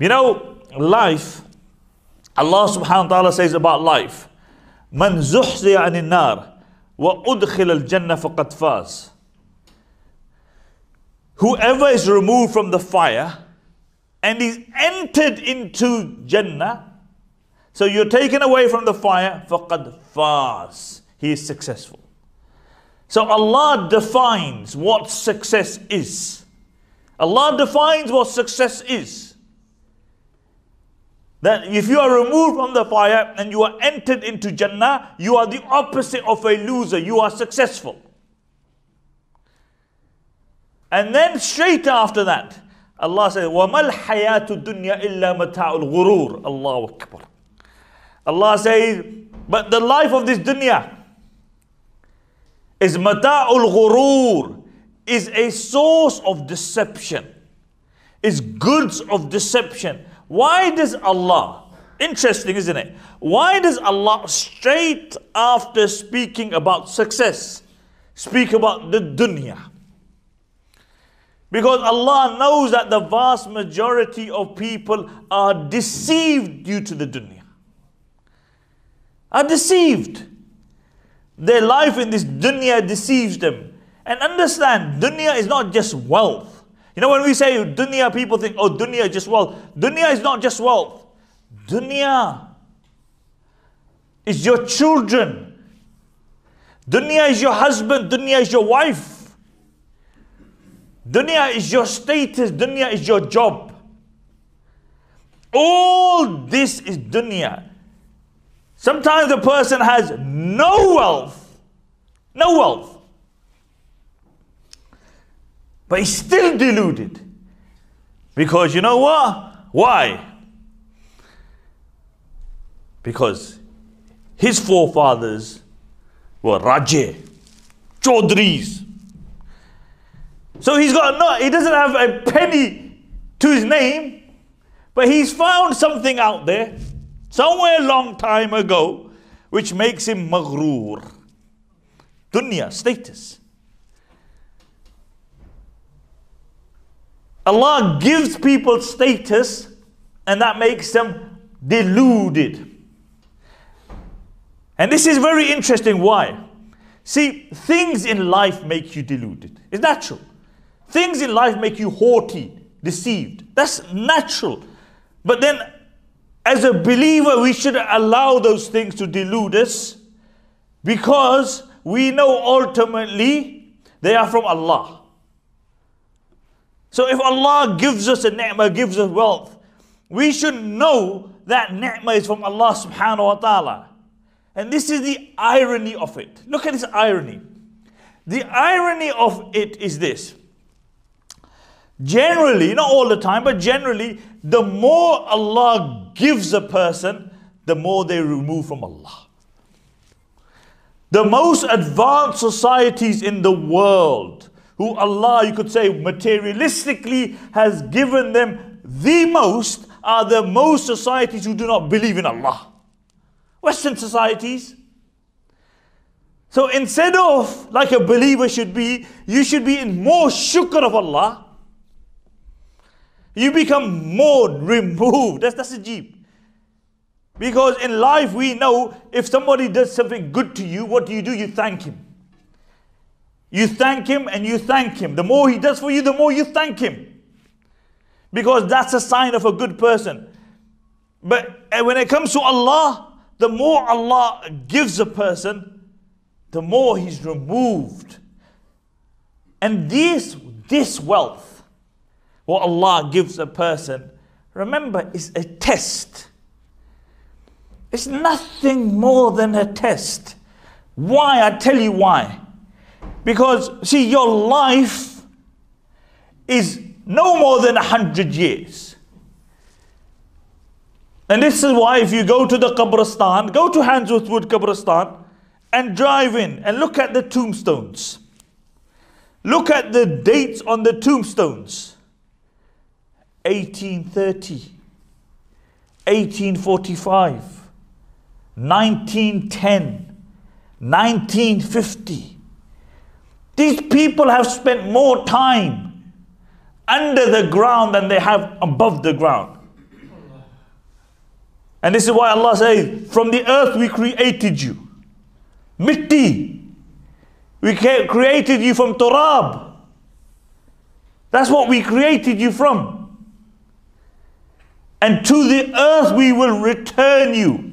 You know, life, Allah subhanahu wa ta'ala says about life, Man zuhziya anin nar wa udkhil al-jannah faqad faz. Whoever is removed from the fire and is entered into Jannah, so you're taken away from the fire, faqad faz. He is successful. So Allah defines what success is. Allah defines what success is. That if you are removed from the fire and you are entered into Jannah, you are the opposite of a loser. You are successful. And then straight after that, Allah says, وَمَا الْحَيَاةُ الدُّنْيَا إِلَّا مَتَاعُ الْغُرُورِ. Allahu Akbar. Allah says, but the life of this dunya is mata'ul ghurur, is a source of deception, is goods of deception. Why does Allah, interesting isn't it? Why does Allah straight after speaking about success, speak about the dunya? Because Allah knows that the vast majority of people are deceived due to the dunya. Are deceived. Their life in this dunya deceives them. And understand, dunya is not just wealth. You know, when we say dunya, people think, oh, dunya is just wealth. Dunya is not just wealth. Dunya is your children. Dunya is your husband. Dunya is your wife. Dunya is your status. Dunya is your job. All this is dunya. Sometimes a person has no wealth. No wealth. But he's still deluded. Because you know what? Why? Because his forefathers were Raje, Chaudhries. So he doesn't have a penny to his name, but he's found something out there, somewhere a long time ago, which makes him maghrur. Dunya, status. Allah gives people status, and that makes them deluded. And this is very interesting. Why? See, things in life make you deluded. It's natural. Things in life make you haughty, deceived. That's natural. But then, as a believer, we should allow those things to delude us, because we know ultimately they are from Allah. So if Allah gives us a ni'mah, gives us wealth, we should know that ni'mah is from Allah subhanahu wa ta'ala. And this is the irony of it. Look at this irony. The irony of it is this. Generally, not all the time, but generally, the more Allah gives a person, the more they remove from Allah. The most advanced societies in the world, who Allah, you could say, materialistically has given them the most, are the most societies who do not believe in Allah. Western societies. So instead of, like a believer should be, you should be in more shukr of Allah. You become more removed. That's ajib. Because in life we know, if somebody does something good to you, what do? You thank him. You thank him and you thank him. The more he does for you, the more you thank him. Because that's a sign of a good person. But when it comes to Allah, the more Allah gives a person, the more he's removed. And this wealth, what Allah gives a person, remember, is a test. It's nothing more than a test. Why? I tell you why. Because, see, your life is no more than 100 years. And this is why if you go to the Qabristan, go to Handsworth Wood Qabristan and drive in and look at the tombstones. Look at the dates on the tombstones. 1830, 1845, 1910, 1950. These people have spent more time under the ground than they have above the ground. And this is why Allah says, from the earth we created you. Mitti. We created you from turab. That's what we created you from. And to the earth we will return you.